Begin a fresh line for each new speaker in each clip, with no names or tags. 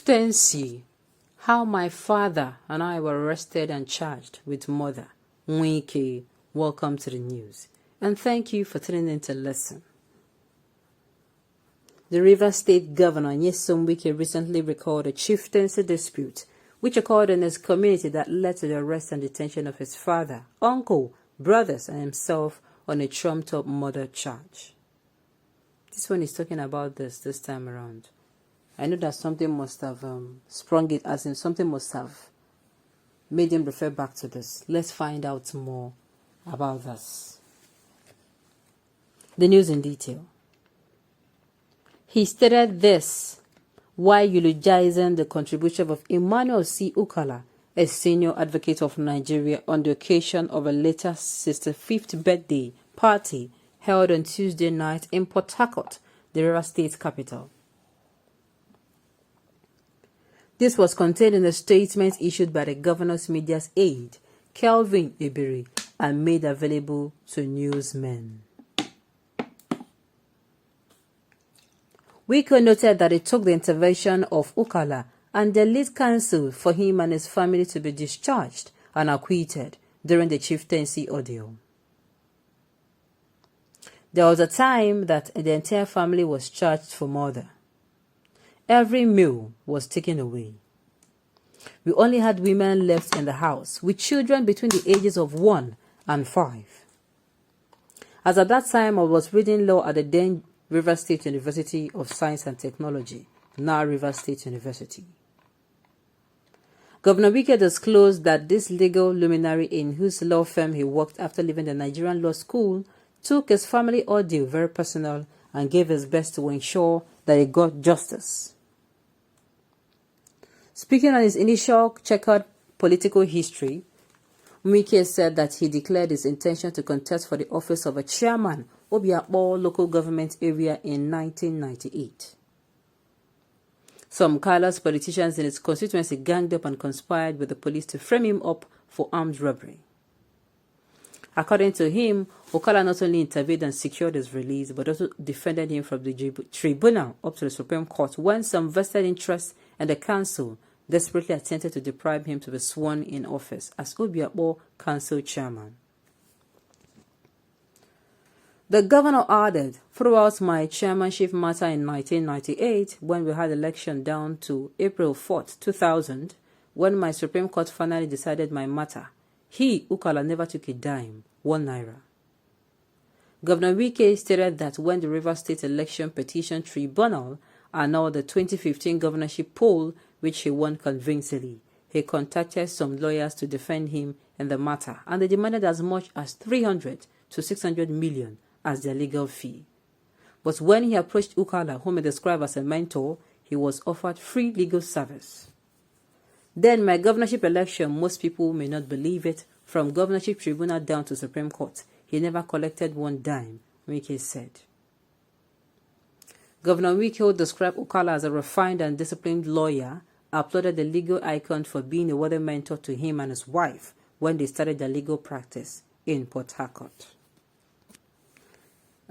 Chieftaincy. How my father and I were arrested and charged with murder. Wike, welcome to the news. And thank you for tuning in to listen. The Rivers State Governor, Nyesom Wike, recently recalled a chieftaincy dispute which occurred in his community that led to the arrest and detention of his father, uncle, brothers, and himself on a trumped-up murder charge. This one is talking about this time around. I know that something must have sprung it, as in something must have made him refer back to this. Let's find out more about this. The news in detail. He stated this while eulogizing the contribution of Emmanuel C. Ukala, a senior advocate of Nigeria, on the occasion of a later 65th birthday party held on Tuesday night in Port Harcourt, the Rivers State capital. This was contained in a statement issued by the governor's media's aide, Kelvin Iberi, and made available to newsmen. Wike noted that it took the intervention of Ukala and the lead counsel for him and his family to be discharged and acquitted during the chieftaincy ordeal. There was a time that the entire family was charged for murder. Every meal was taken away. We only had women left in the house, with children between the ages of 1 and 5. As at that time, I was reading law at the then Rivers State University of Science and Technology, now Rivers State University. Governor Wike disclosed that this legal luminary, in whose law firm he worked after leaving the Nigerian law school, took his family ordeal very personal and gave his best to ensure that he got justice. Speaking on his initial checkered political history, Wike said that he declared his intention to contest for the office of a chairman of Obiakpo local government area in 1998. Some callous politicians in his constituency ganged up and conspired with the police to frame him up for armed robbery. According to him, Okala not only intervened and secured his release, but also defended him from the tribunal up to the Supreme Court when some vested interests and the council desperately attempted to deprive him to be sworn in office as Obiakpo Council Chairman. The governor added, throughout my chairmanship matter in 1998, when we had election down to April 4th, 2000, when my Supreme Court finally decided my matter, he, Ukala, never took a dime, 1 naira. Governor Wike stated that when the Rivers State Election Petition Tribunal annulled the 2015 governorship poll, which he won convincingly, he contacted some lawyers to defend him in the matter, and they demanded as much as 300 to 600 million as their legal fee. But when he approached Ukala, whom he described as a mentor, he was offered free legal service. Then my governorship election, most people may not believe it, from governorship tribunal down to Supreme Court, he never collected 1 dime, Wike said. Governor Wike described Ukala as a refined and disciplined lawyer, applauded the legal icon for being a worthy mentor to him and his wife when they started their legal practice in Port Harcourt.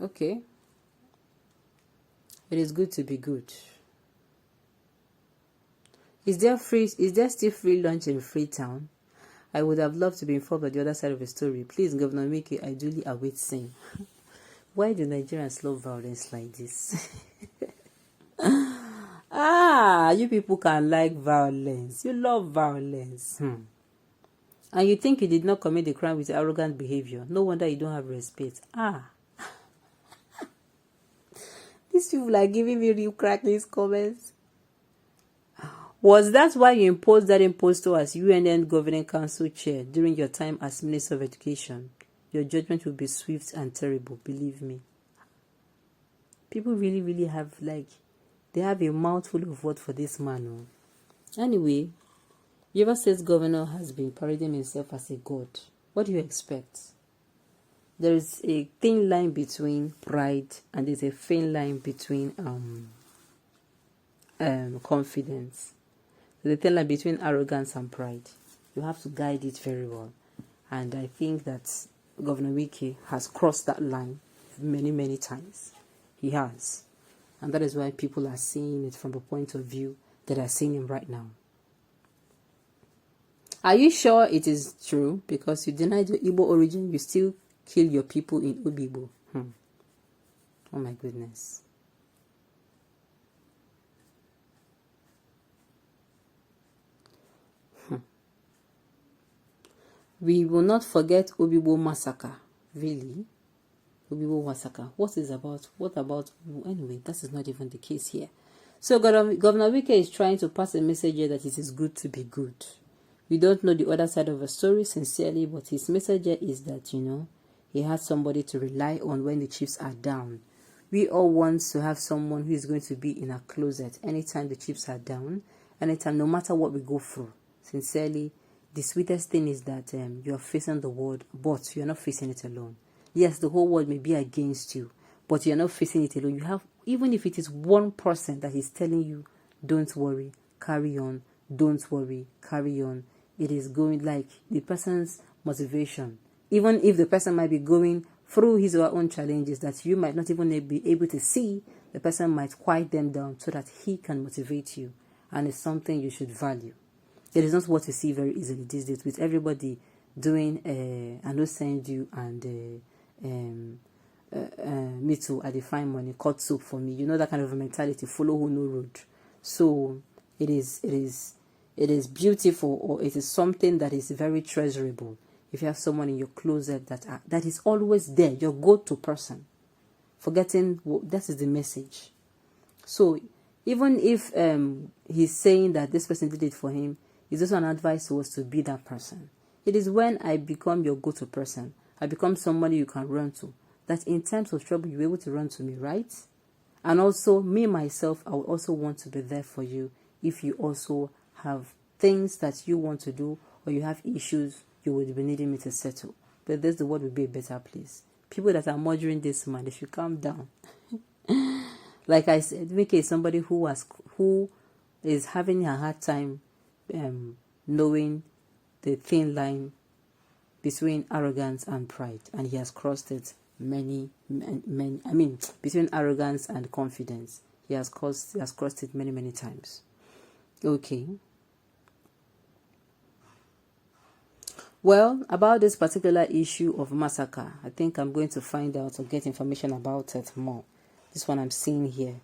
Okay. It is good to be good. Is there still free lunch in Freetown? I would have loved to be informed of the other side of the story. Please, Governor Wike, I duly await same. Why do Nigerians love violence like this? You people can like violence. You love violence. And you think you did not commit the crime with arrogant behavior. No wonder you don't have respect. These people are giving me real crack these comments. Was that why you imposed that impostor as UNN Governing Council Chair during your time as Minister of Education? Your judgment will be swift and terrible, believe me. People really, really have, they have a mouthful of word for this man. Anyway, Rivers State Governor has been parading himself as a god. What do you expect? There is a thin line between pride and there's a thin line between confidence. There's a thin line between arrogance and pride. You have to guide it very well. And I think that Governor Wike has crossed that line many, many times. He has. And that is why people are seeing it from a point of view that are seeing him right now. Are you sure it is true? Because you denied your Igbo origin, you still kill your people in Ubibo. Oh my goodness. We will not forget Ubibo massacre. Really? Ubibo massacre. What about anyway, that is not even the case here. So Governor Wike is trying to pass a message here that it is good to be good. We don't know the other side of the story sincerely, but his message here is that, he has somebody to rely on when the chips are down. We all want to have someone who is going to be in our closet anytime the chips are down, anytime, no matter what we go through. Sincerely, the sweetest thing is that you are facing the world, but you are not facing it alone. Yes, the whole world may be against you, but you are not facing it alone. You have, even if it is one person that is telling you, don't worry, carry on, don't worry, carry on. It is going like the person's motivation. Even if the person might be going through his or her own challenges that you might not even be able to see, the person might quiet them down so that he can motivate you. And it's something you should value. It is not what you see very easily these days with everybody doing I don't send you and me too, I define money, cut soup for me. You know that kind of a mentality, follow who no road. So it is beautiful, or it is something that is very treasurable. If you have someone in your closet that is always there, your go-to person, forgetting that is the message. So even if he's saying that this person did it for him, it's also an advice to us to be that person. It is when I become your go-to person, I become somebody you can run to, that in times of trouble you're able to run to me, right? And also me myself, I will also want to be there for you if you also have things that you want to do, or you have issues you would be needing me to settle. But this, the world will be a better place. People that are murdering this man, they should calm down. Like I said, Wike is somebody who is having a hard time knowing the thin line between arrogance and pride, and he has crossed it between arrogance and confidence. He has crossed it many times. Okay. Well, about this particular issue of massacre, I think I'm going to find out or get information about it more. This one I'm seeing here.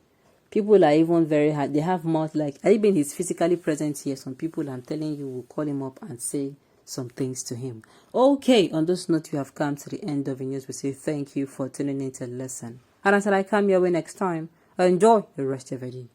People are even very hard. They have more, like, even he's physically present here. Some people, I'm telling you, will call him up and say some things to him. Okay, on this note, we have come to the end of the news. We say thank you for tuning into the lesson. And until I come your way next time, enjoy the rest of your day.